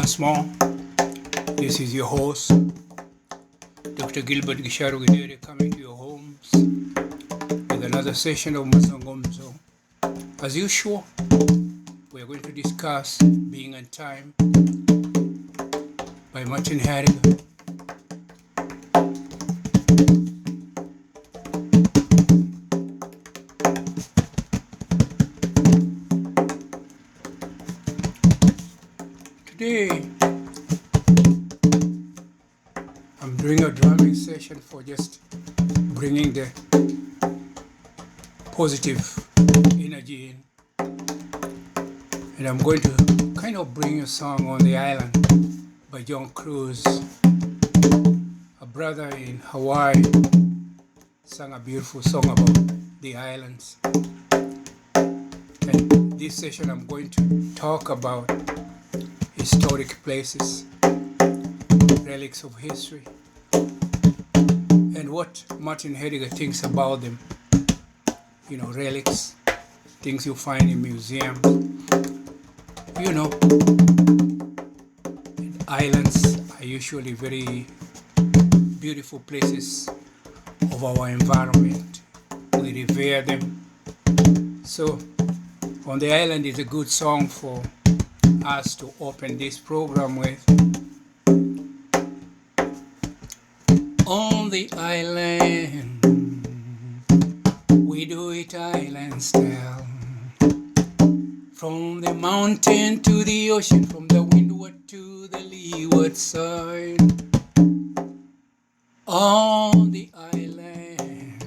once more. This is your host, Dr. Gilbert Githere, coming to your homes with another session of Mazungumzo. As usual, we are going to discuss Being on Time by Martin Heidegger. Today, I'm doing a drumming session for just bringing the positive energy in. And I'm going to kind of bring a song on the island by Cruz. A brother in Hawaii sang a beautiful song about the islands. And this session I'm going to talk about historic places, relics of history, and what Martin Heidegger thinks about them. You know, relics, things you find in museums. You know, islands are usually very beautiful places of our environment. We revere them. So, On the Island is a good song for us to open this program with. On the island, we do it island style. From the mountain to the ocean, from the windward to the leeward side. On the island,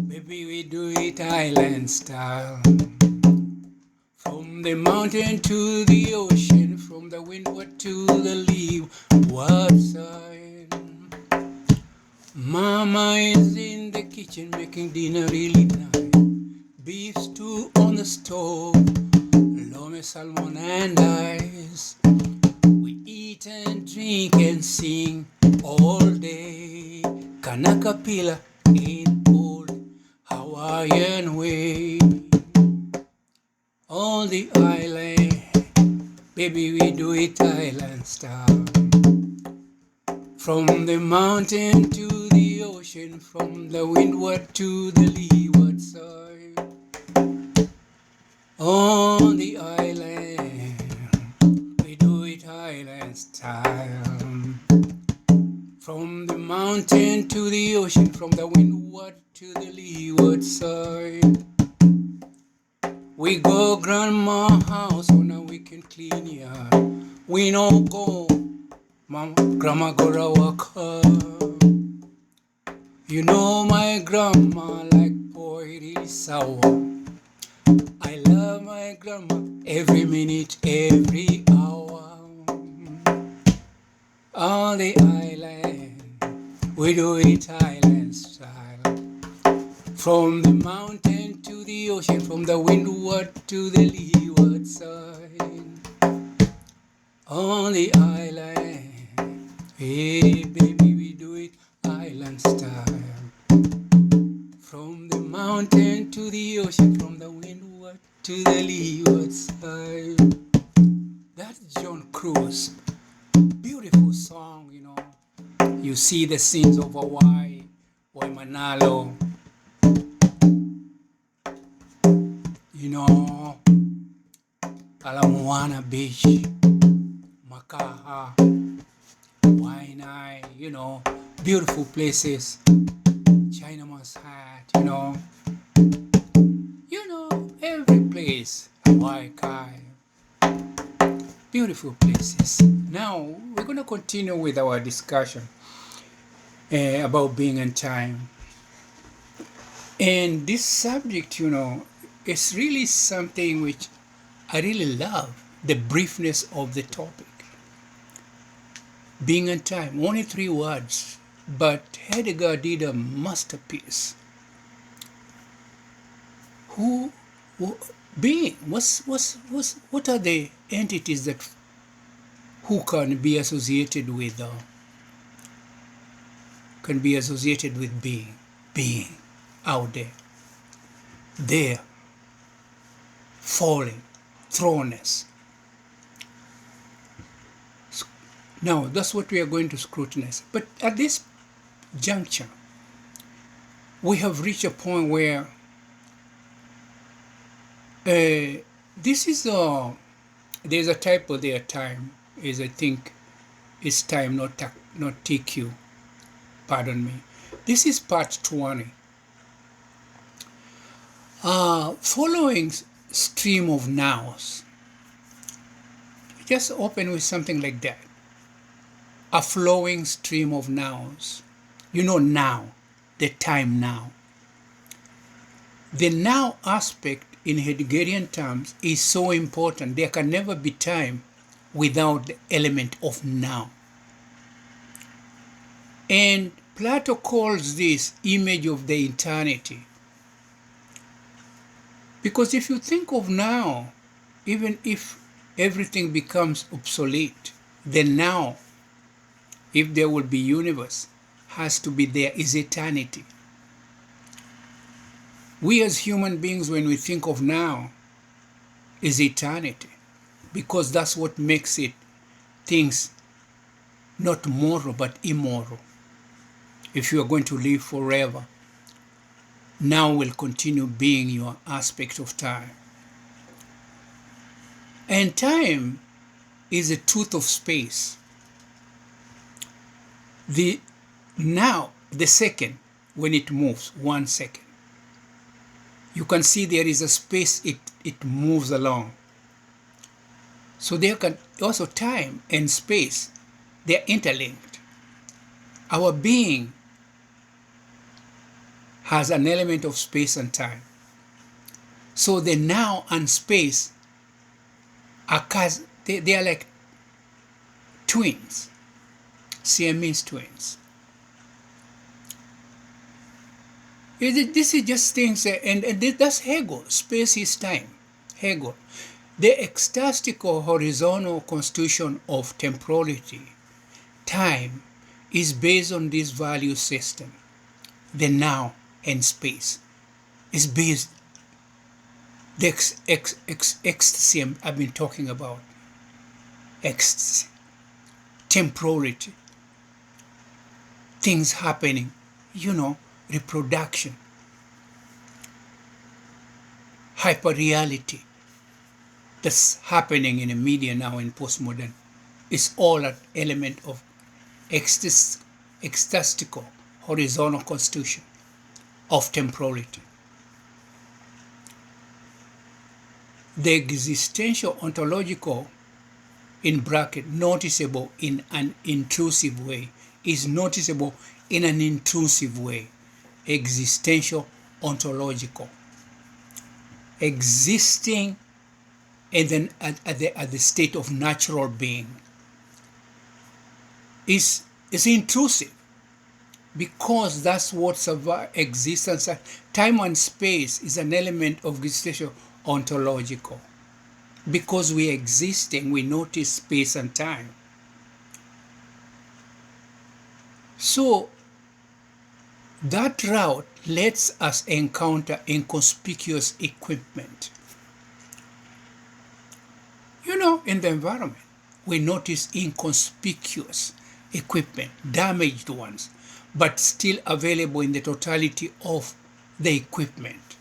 baby, we do it island style. From the mountain to the ocean, from the windward to the leeward side. Mama is in the kitchen making dinner really nice. Beef stew on the stove, lomi, salmon and ice. We eat and drink and sing all day. Kanakapila in old Hawaiian way. On the island, baby, we do it island style. From the mountain to the ocean, from the windward to the leeward side. On the island, we do it island style. From the mountain to the ocean, from the windward to the leeward side. We go grandma house on a weekend clean yard. We no go, mama, grandma go to work. You know my grandma like boy really sour. I love my grandma every minute, every hour. On the island, we do it island style. From the mountain to the ocean, from the windward to the leeward side. On the island, hey baby, we do it island style. From the mountain to the ocean, from the windward to the leeward side. That's Cruz. Beautiful song, you know. You see the scenes of Hawaii, Waimanalo, you know, Alamoana Beach, Makaha, Waianae, you know, beautiful places. Chinaman's Hat, you know, every place, Hawaii Kai, beautiful places. Now, we're going to continue with our discussion about being in time. And this subject, is really something which I really love, the briefness of the topic. Being in time, only 3 words, but Heidegger did a masterpiece. Being, what are the entities that who can be associated with being out there, falling, thrownness. Now, that's what we are going to scrutinize. But at this juncture, we have reached a point where this is there's a typo there. Time is, I think, is time, not TQ. Pardon me. This is part 20. Following stream of nows. Just open with something like that. A flowing stream of nows. You know, now, the time now. The now aspect in Heideggerian terms is so important. There can never be time without the element of now. And Plato calls this image of the eternity. Because if you think of now, even if everything becomes obsolete, then now, if there will be universe, has to be there is eternity. We as human beings, when we think of now, is eternity, because that's what makes it things not moral but immoral. If you are going to live forever, now will continue being your aspect of time. And time is a truth of space. The now, the second, when it moves, 1 second, you can see there is a space it moves along. So there can also time and space, they're interlinked. Our being has an element of space and time. So the now and space occurs, they are like twins, Siamese twins. This is just things, and that's Hegel. Space is time. Hegel. The ecstatical horizontal constitution of temporality, time, is based on this value system. The now and space is based. The ecstasy I've been talking about. Ecstasy. Temporality. Things happening, reproduction, hyperreality that's happening in the media now in postmodern is all an element of ecstatical horizontal constitution of temporality. The existential ontological, in bracket, noticeable in an intrusive way, is noticeable in an intrusive way. Existential ontological. Existing and then at the state of natural being is intrusive, because that's what survives existence. Time and space is an element of existential ontological. Because we are existing, we notice space and time. So that route lets us encounter inconspicuous equipment. In the environment, we notice inconspicuous equipment, damaged ones, but still available in the totality of the equipment.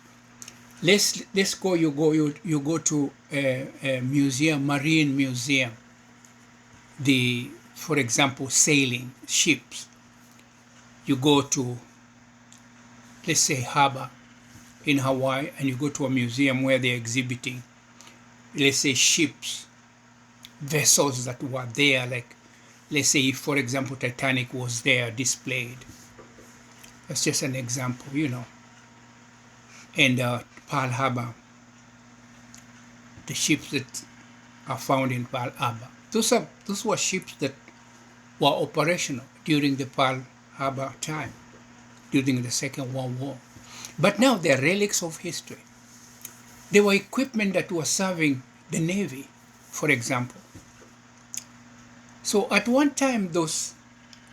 Let's go. You go to a museum, marine museum. For example, sailing ships. You go to, let's say, harbor in Hawaii, and you go to a museum where they're exhibiting, let's say, ships, vessels that were there, like, let's say, if, for example, Titanic was there displayed. That's just an example, And Pearl Harbor, the ships that are found in Pearl Harbor. Those were ships that were operational during the Pearl Harbor time, during the Second World War. But now they're relics of history. They were equipment that was serving the Navy, for example. So at one time, those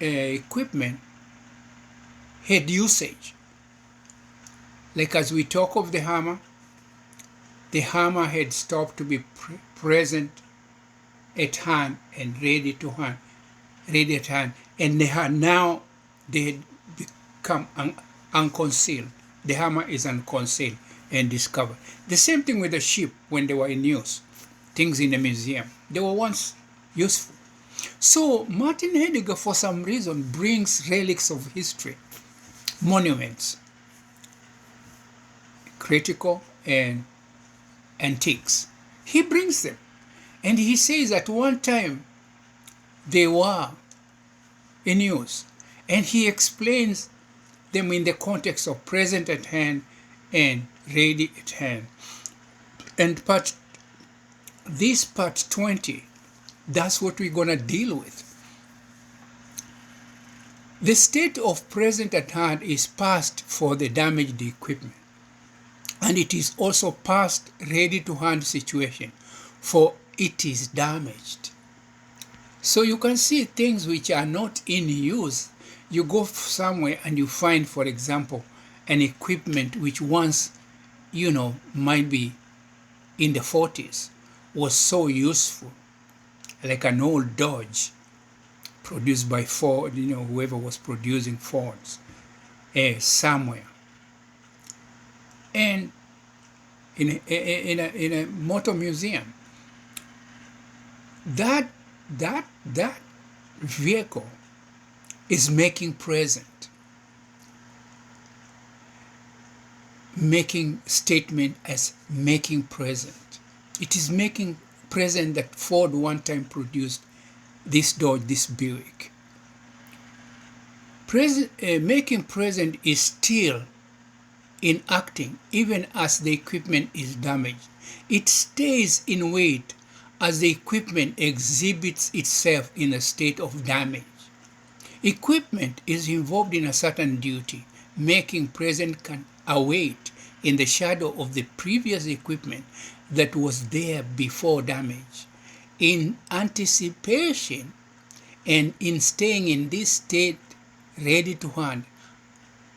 equipment had usage. Like as we talk of the hammer had stopped to be present at hand and ready to hand ready at hand, and they had become unconcealed. The hammer is unconcealed and discovered. The same thing with the ship when they were in use. Things in the museum. They were once useful. So Martin Heidegger, for some reason, brings relics of history, monuments, critical and antiques. He brings them. And he says at one time they were in use. And he explains them in the context of present at hand and ready at hand. And this part 20, that's what we're going to deal with. The state of present at hand is past for the damaged equipment. And it is also past ready to hand situation, for it is damaged. So you can see things which are not in use. You go somewhere and you find, for example, an equipment which once, might be in the 40s, was so useful, like an old Dodge produced by Ford, whoever was producing Fords somewhere. And in a motor museum, that vehicle is making present, making statement as making present. It is making present that Ford one time produced this Dodge, this Buick. Making present is still enacting even as the equipment is damaged. It stays in wait as the equipment exhibits itself in a state of damage. Equipment is involved in a certain duty. Making present can await in the shadow of the previous equipment that was there before damage. In anticipation and in staying in this state ready to hand,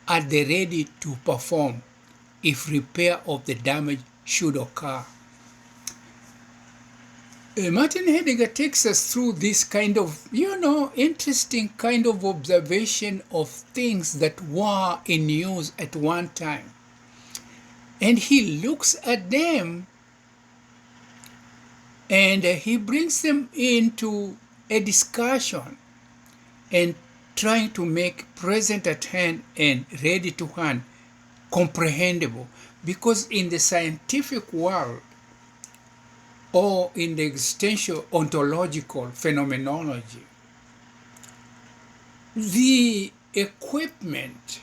at the ready to perform if repair of the damage should occur. Martin Heidegger takes us through this kind of, interesting kind of observation of things that were in use at one time. And he looks at them and he brings them into a discussion and trying to make present at hand and ready to hand comprehensible. Because in the scientific world, or in the existential ontological phenomenology, the equipment,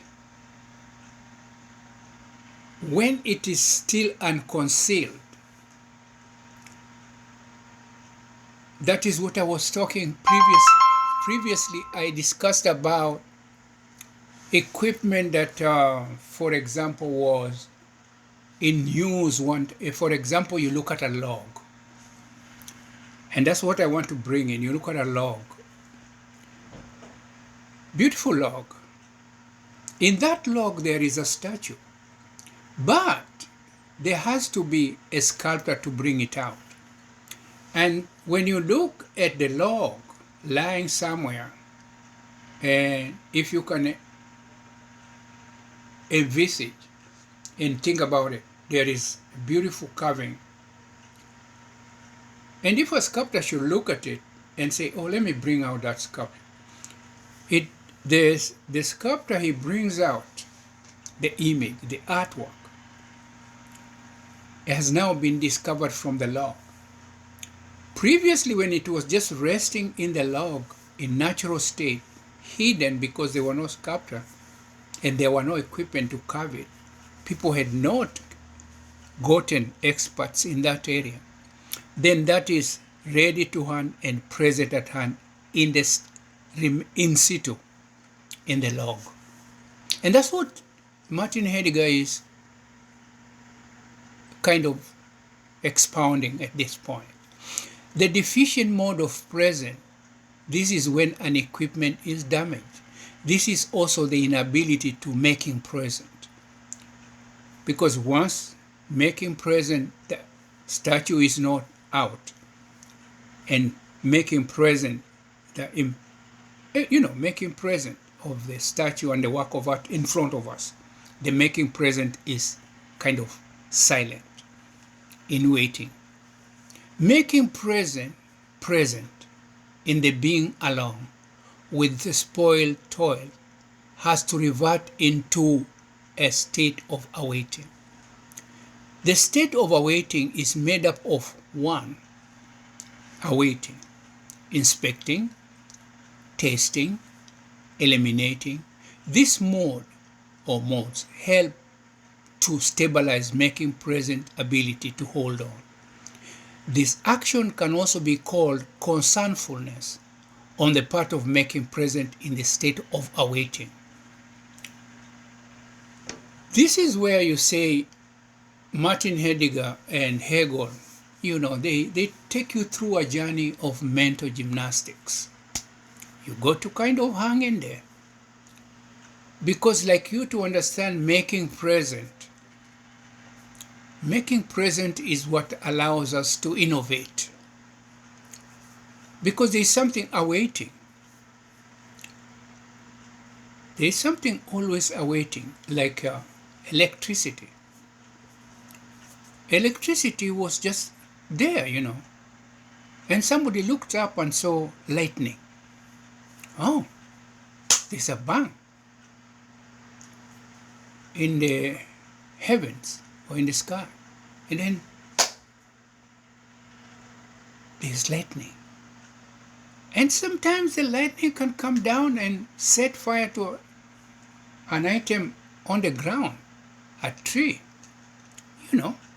when it is still unconcealed, that is what I was talking previously. I discussed about equipment that, for example, was in use. For example, you look at a log. And that's what I want to bring in. You look at a log. Beautiful log. In that log, there is a statue. But there has to be a sculptor to bring it out. And when you look at the log lying somewhere, and if you can envisage and think about it, there is a beautiful carving. And if a sculptor should look at it and say, oh, let me bring out that sculpture, the sculptor, he brings out the image, the artwork. It has now been discovered from the log. Previously, when it was just resting in the log in natural state, hidden because there were no sculptor and there were no equipment to carve it, people had not gotten experts in that area. Then that is ready to hand and present at hand in situ, in the log. And that's what Martin Heidegger is kind of expounding at this point. The deficient mode of present, this is when an equipment is damaged. This is also the inability to making present. Because once making present, the statue is not out, and making present, the making present of the statue and the work of art in front of us. The making present is kind of silent, in waiting. Making present in the being alone with the spoiled toil has to revert into a state of awaiting. The state of awaiting is made up of 1. Awaiting, inspecting, tasting, eliminating. This mode or modes help to stabilize making present ability to hold on. This action can also be called concernfulness on the part of making present in the state of awaiting. This is where you say Martin Heidegger and Hegel, they take you through a journey of mental gymnastics. You got to kind of hang in there. Because to understand making present is what allows us to innovate. Because there's something awaiting. There's something always awaiting, like electricity. Electricity was just there, and somebody looked up and saw lightning. Oh, there's a bang in the heavens or in the sky, and then there's lightning. And sometimes the lightning can come down and set fire to an item on the ground, a tree,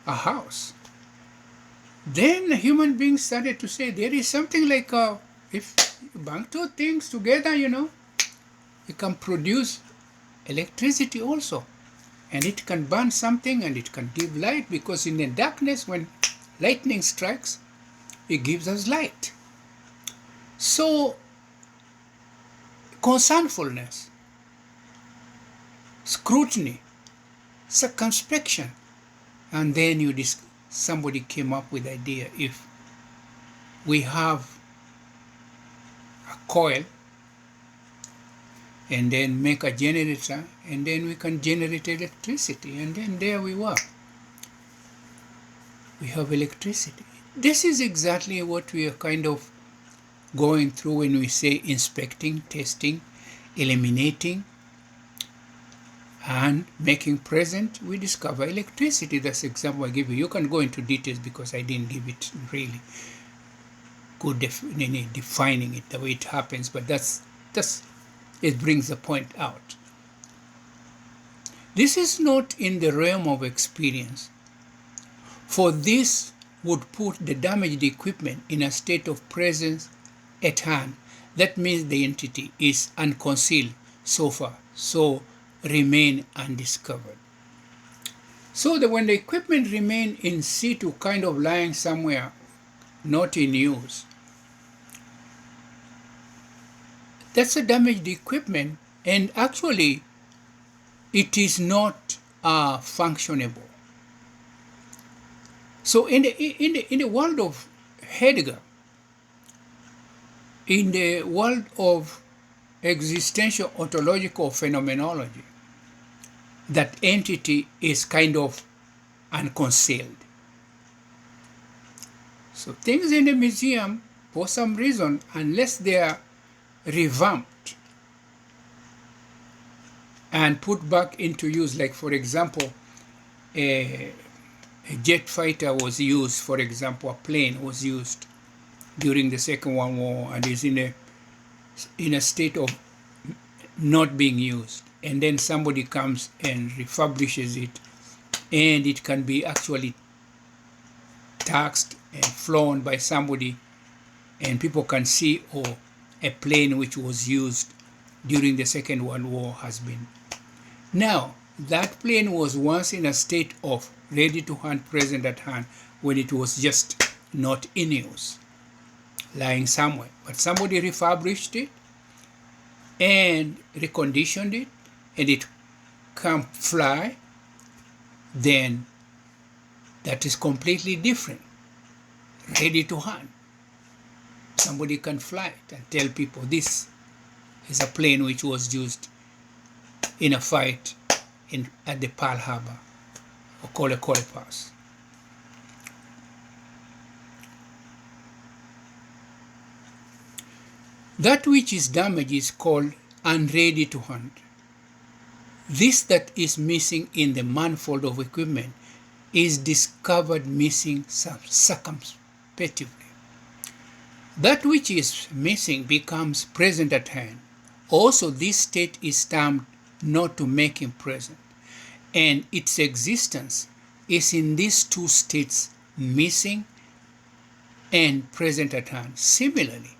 a house. Then human beings started to say there is something like if you bang two things together, you can produce electricity also. And it can burn something and it can give light, because in the darkness when lightning strikes, it gives us light. So, concernfulness, scrutiny, circumspection, and then somebody came up with the idea, if we have a coil and then make a generator, and then we can generate electricity, and then there we were. We have electricity. This is exactly what we are kind of going through when we say inspecting, testing, eliminating, and making present. We discover electricity. That's the example I give you. You can go into details because I didn't give it really good defining it the way it happens, but it brings the point out. This is not in the realm of experience, for this would put the damaged equipment in a state of presence at hand. That means the entity is unconcealed so far, so remain undiscovered. So that when the equipment remain in situ, kind of lying somewhere, not in use, that's a damaged equipment, and actually it is not functionable. So in the world of Heidegger, in the world of existential ontological phenomenology, that entity is kind of unconcealed. So things in the museum, for some reason, unless they are revamped and put back into use, like for example, a jet fighter was used, for example, a plane was used during the Second World War and is in a state of not being used, and then somebody comes and refurbishes it, and it can be actually taxed and flown by somebody, and people can see, a plane which was used during the Second World War has been. Now, that plane was once in a state of ready to hand, present at hand, when it was just not in use, lying somewhere. But somebody refurbished it and reconditioned it, and it can fly, then that is completely different. Ready to hand. Somebody can fly it and tell people this is a plane which was used in a fight at the Pearl Harbor or Kole Pass. That which is damaged is called unready to hand. This that is missing in the manifold of equipment is discovered missing circumspectively. That which is missing becomes present at hand. Also, this state is termed not to make him present, and its existence is in these two states, missing and present at hand. Similarly,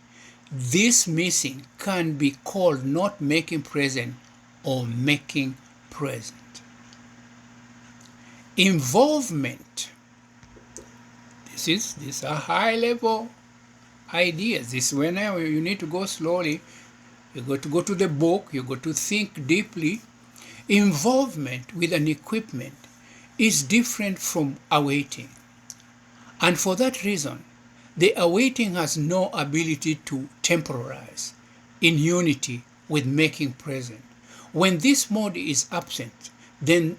this missing can be called not making present or making present. Involvement. These are high level ideas. This is whenever you need to go slowly. You got to go to the book, you got to think deeply. Involvement with an equipment is different from awaiting. And for that reason, the awaiting has no ability to temporize in unity with making present. When this mode is absent, then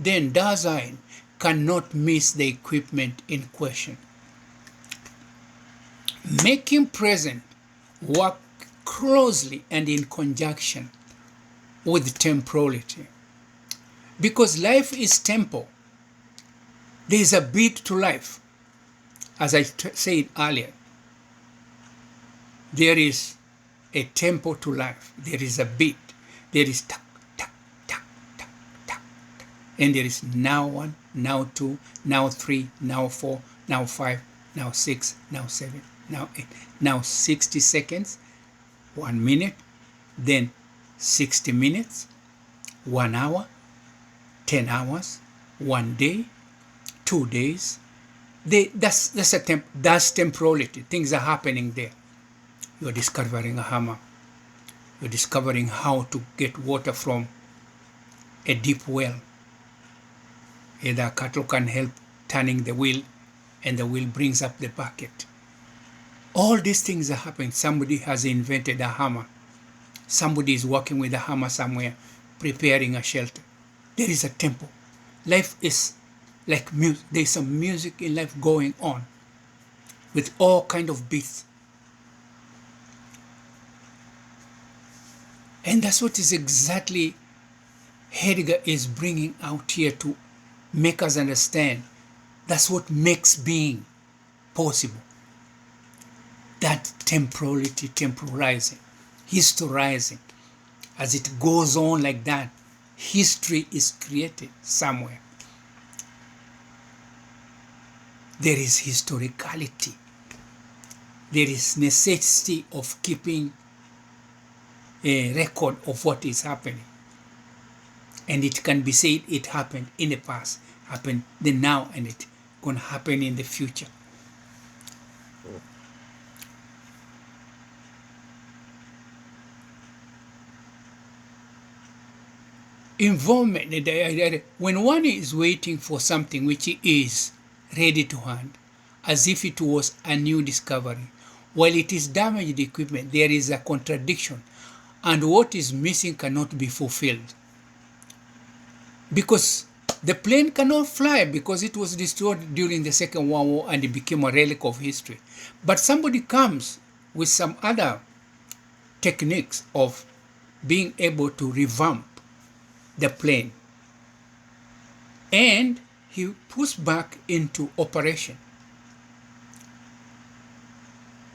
Dasein cannot miss the equipment in question. Making present work closely and in conjunction with temporality. Because life is tempo. There is a beat to life. As I said earlier, there is a tempo to life. There is a beat. There is tak, tak, tak, tak, tak, tak. And there is now 1, now 2, now 3, now 4, now 5, now 6, now 7, now 8, now 60 seconds, 1 minute, then 60 minutes, 1 hour, 10 hours, 1 day, 2 days. That's temporality. Things are happening there. You're discovering a hammer. You're discovering how to get water from a deep well. Either cattle can help turning the wheel, and the wheel brings up the bucket. All these things are happening. Somebody has invented a hammer. Somebody is working with a hammer somewhere, preparing a shelter. There is a tempo. Life is like music. There is some music in life going on with all kind of beats. And that's what is exactly Heidegger is bringing out here to make us understand. That's what makes being possible. That temporality, temporalizing, historizing. As it goes on like that, history is created somewhere. There is historicality. There is necessity of keeping a record of what is happening. And it can be said it happened in the past, happened the now, and it's going to happen in the future. Involvement. When one is waiting for something which is ready to hand, as if it was a new discovery, while it is damaged equipment, there is a contradiction, and what is missing cannot be fulfilled. Because the plane cannot fly because it was destroyed during the Second World War and it became a relic of history. But somebody comes with some other techniques of being able to revamp the plane, and he puts back into operation.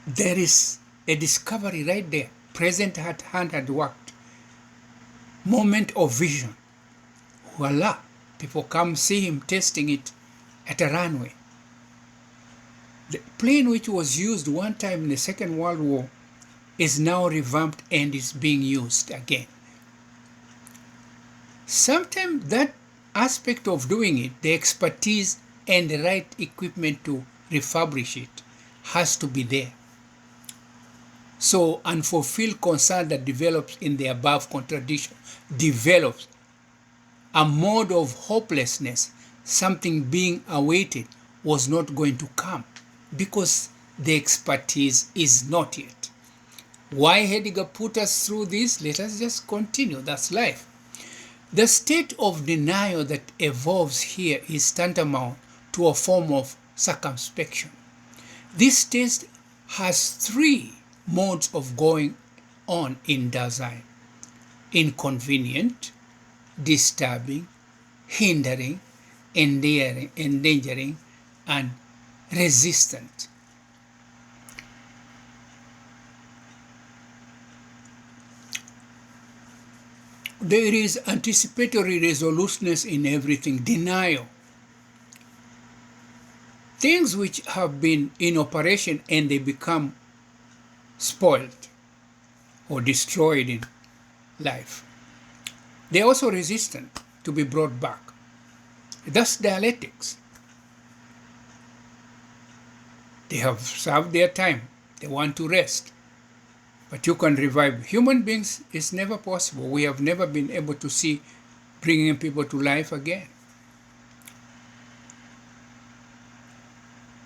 There is a discovery right there. Present at hand had worked. Moment of vision. Voila. People come see him testing it at a runway. The plane which was used one time in the Second World War is now revamped and is being used again. Sometimes that aspect of doing it, the expertise and the right equipment to refurbish it, has to be there. So unfulfilled concern that develops in the above contradiction develops a mode of hopelessness. Something being awaited was not going to come because the expertise is not yet. Why Heidegger put us through this? Let us just continue. That's life. The state of denial that evolves here is tantamount to a form of circumspection. This state has three modes of going on in Dasein: inconvenient, disturbing, hindering, endangering, and resistant. There is anticipatory resoluteness in everything, denial. Things which have been in operation and they become spoiled or destroyed in life. They are also resistant to be brought back. That's dialectics. They have served their time. They want to rest. But you can revive. Human beings, it's never possible. We have never been able to see bringing people to life again.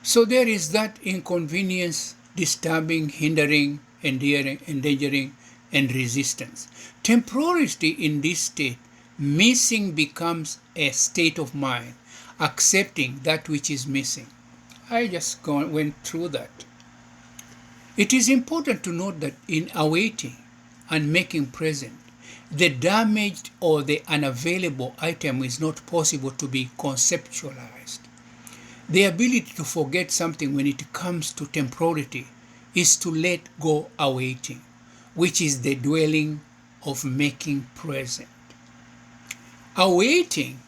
So there is that inconvenience, disturbing, hindering, endangering, and resistance. Temporality in this state, missing becomes a state of mind, accepting that which is missing. I just went through that. It is important to note that in awaiting and making present, the damaged or the unavailable item is not possible to be conceptualized. The ability to forget something when it comes to temporality is to let go awaiting, which is the dwelling of making present. Awaiting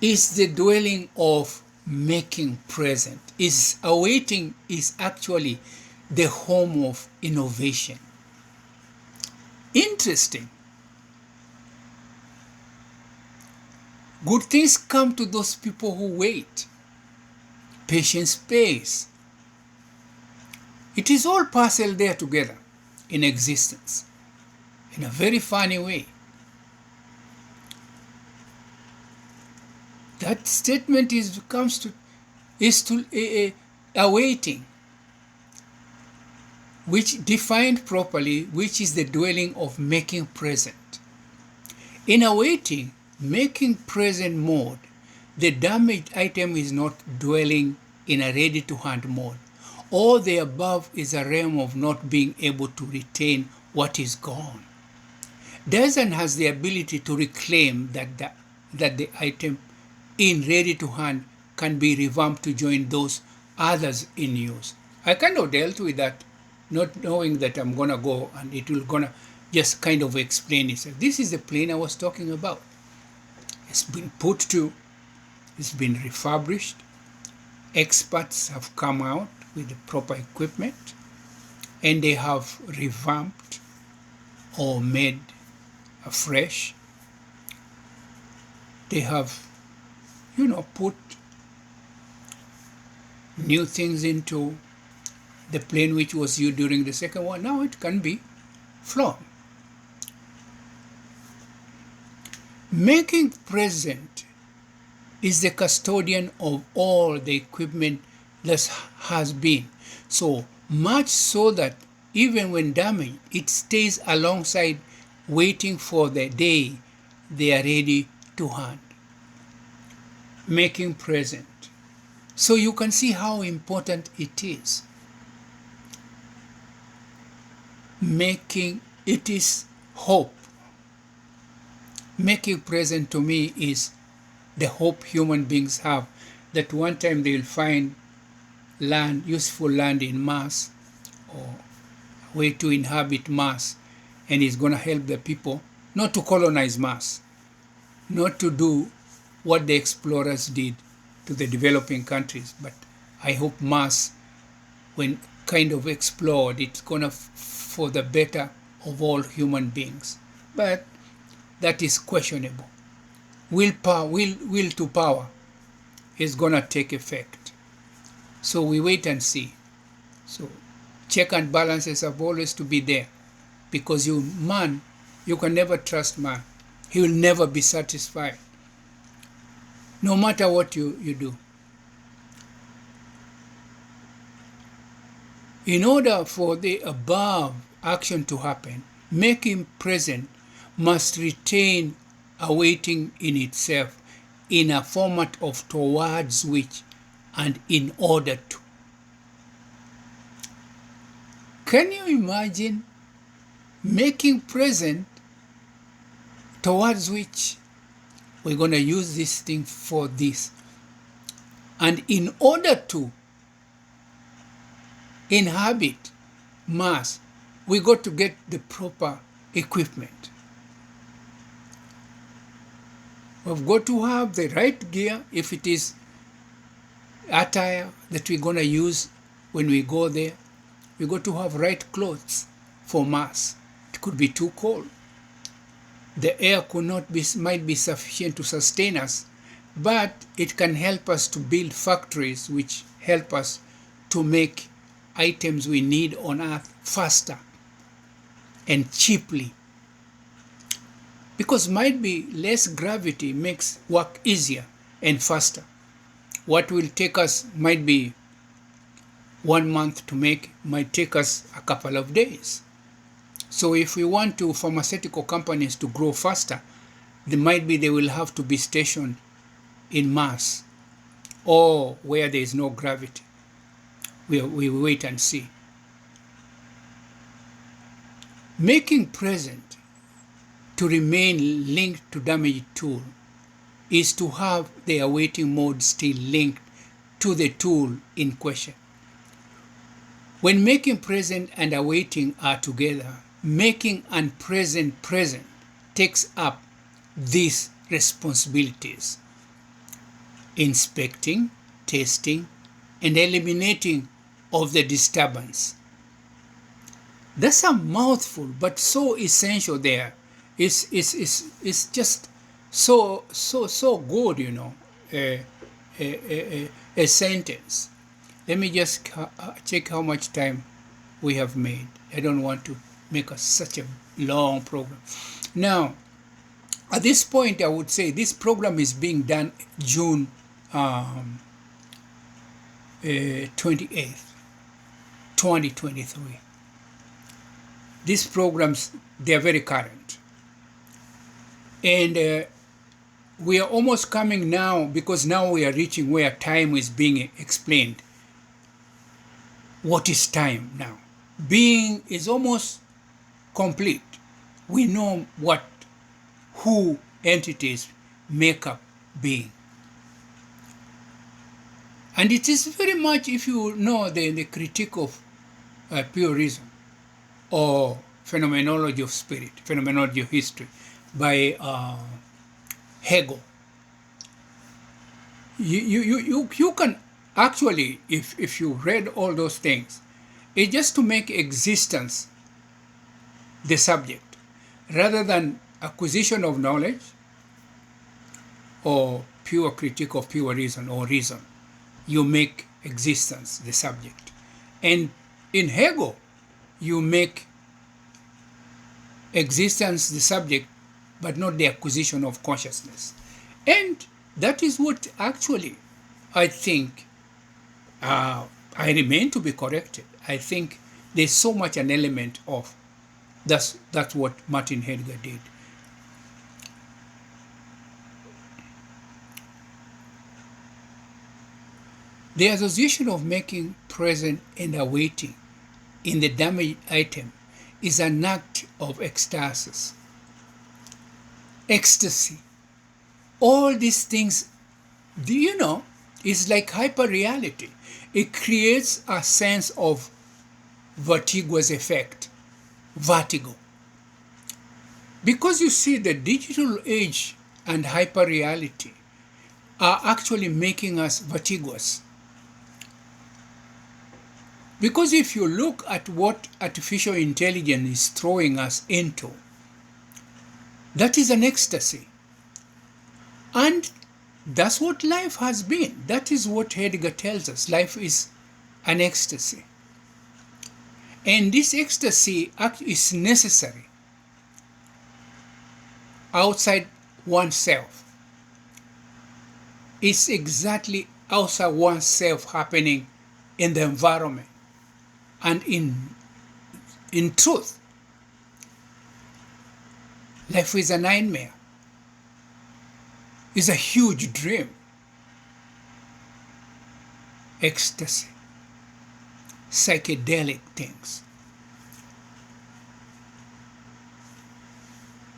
is the dwelling of making present. Awaiting is actually the home of innovation. Interesting. Good things come to those people who wait. Patience pays. It is all parcel there together in existence in a very funny way. That statement is awaiting, which defined properly, which is the dwelling of making present. In awaiting, making present mode, the damaged item is not dwelling in a ready-to-hand mode. All the above is a realm of not being able to retain what is gone. Dasein has the ability to reclaim that the item in ready-to-hand can be revamped to join those others in use. I kind of dealt with that, not knowing that I'm going to go and it will going to just kind of explain itself. This is the plane I was talking about. It's been it's been refurbished. Experts have come out with the proper equipment and they have revamped or made afresh. They have put new things into the plane which was used during the second one. Now it can be flown. Making present is the custodian of all the equipment that has been. So much so that even when damaged, it stays alongside waiting for the day they are ready to hand. Making present. So you can see how important it is. It is hope. Making present to me is the hope human beings have that one time they'll find land, useful land in Mars, or a way to inhabit Mars, and it's going to help the people not to colonize Mars, not to do what the explorers did to the developing countries. But I hope Mars, when kind of explored, it's going to for the better of all human beings. But that is questionable. Will to power is going to take effect. So we wait and see. So check and balances have always to be there, because you can never trust man. He will never be satisfied, no matter what you do. In order for the above action to happen, making present must retain awaiting in itself in a format of towards which and in order to. Can you imagine making present towards which we're going to use this thing for this, and in order to inhabit mass, we got to get the proper equipment. We've got to have the right gear if it is attire that we're going to use when we go there. We got to have right clothes for mass. It could be too cold. The air might be sufficient to sustain us, but it can help us to build factories which help us to make items we need on earth faster and cheaply. Because might be less gravity makes work easier and faster. What will take us might be 1 month to make, might take us a couple of days. So if we want pharmaceutical companies to grow faster, they will have to be stationed in Mars or where there is no gravity. We wait and see. Making present to remain linked to damaged tool is to have the awaiting mode still linked to the tool in question. When making present and awaiting are together, making and present takes up these responsibilities: inspecting, testing, and eliminating of the disturbance. That's a mouthful, but so essential there. It's just so good, you know, a sentence. Let me just check how much time we have made. I don't want to make such a long program. Now, at this point, I would say this program is being done June 28th, 2023. These programs, they are very current. And we are almost coming now, because now we are reaching where time is being explained. What is time now? Being is almost complete. We know who entities make up being. And it is very much, if you know the critique of pure reason or phenomenology of spirit, phenomenology of history by Hegel. You can actually, if you read all those things, it's just to make existence the subject, rather than acquisition of knowledge or pure critique of pure reason or reason. You make existence the subject. And in Hegel, you make existence the subject, but not the acquisition of consciousness. And that is what actually I think, I remain to be corrected. I think there's so much an element of that's what Martin Heidegger did. The association of making present and awaiting in the damaged item is an act of ecstasis. Ecstasy. All these things, do you know, is like hyperreality. It creates a sense of vertigo's effect. Vertigo. Because you see, the digital age and hyperreality are actually making us vertigoous. Because if you look at what artificial intelligence is throwing us into, that is an ecstasy. And that's what life has been. That is what Heidegger tells us. Life is an ecstasy. And this ecstasy is necessary outside oneself. It's exactly outside oneself happening in the environment. And in truth, life is a nightmare. It's a huge dream. Ecstasy, psychedelic things.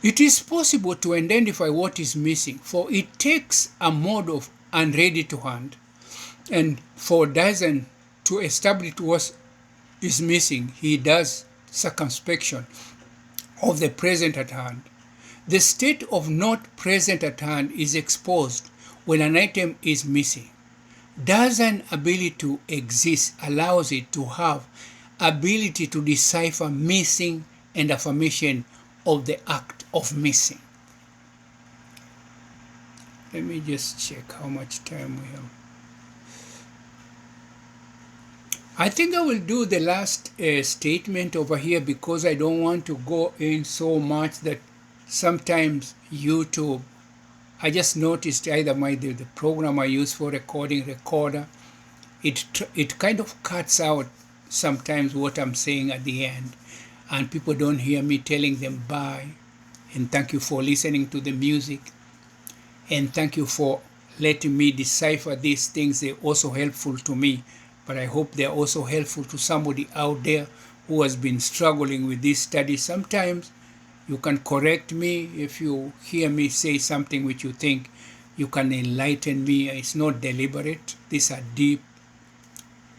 It is possible to identify what is missing, for it takes a mode of unready to hand, and for Dyson to establish what is missing, he does circumspection of the present at hand. The state of not present at hand is exposed when an item is missing. Dyson ability to exist allows it to have ability to decipher missing and affirmation of the act of missing. Let me just check how much time we have. I think I will do the last statement over here because I don't want to go in so much that sometimes YouTube, I just noticed either the program I use for recording recorder, it kind of cuts out sometimes what I'm saying at the end, and people don't hear me telling them bye, and thank you for listening to the music, and thank you for letting me decipher these things. They're also helpful to me, but I hope they're also helpful to somebody out there who has been struggling with this study. Sometimes you can correct me if you hear me say something which you think you can enlighten me. It's not deliberate. These are deep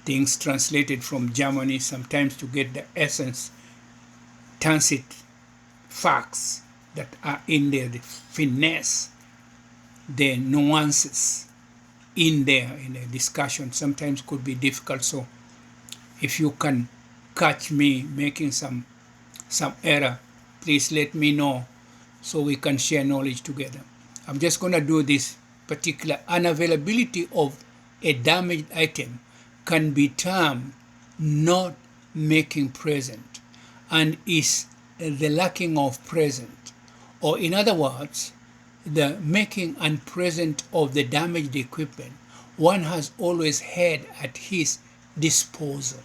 things translated from Germany, sometimes to get the essence, tacit facts that are in there, the finesse, the nuances in there in a discussion sometimes could be difficult. So if you can catch me making some error, please let me know so we can share knowledge together. I'm just going to do this particular unavailability of a damaged item can be termed not making present and is the lacking of present, or in other words, the making unpresent of the damaged equipment one has always had at his disposal.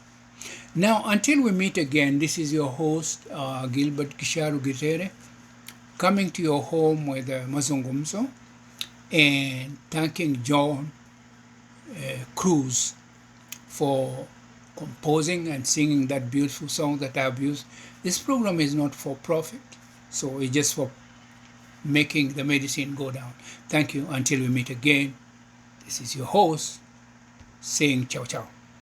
Now, until we meet again, this is your host, Gilbert Gisharu Githere, coming to your home with Mazungumzo, and thanking John Cruz for composing and singing that beautiful song that I've used. This program is not for profit, so it's just for making the medicine go down. Thank you. Until we meet again, this is your host saying ciao ciao.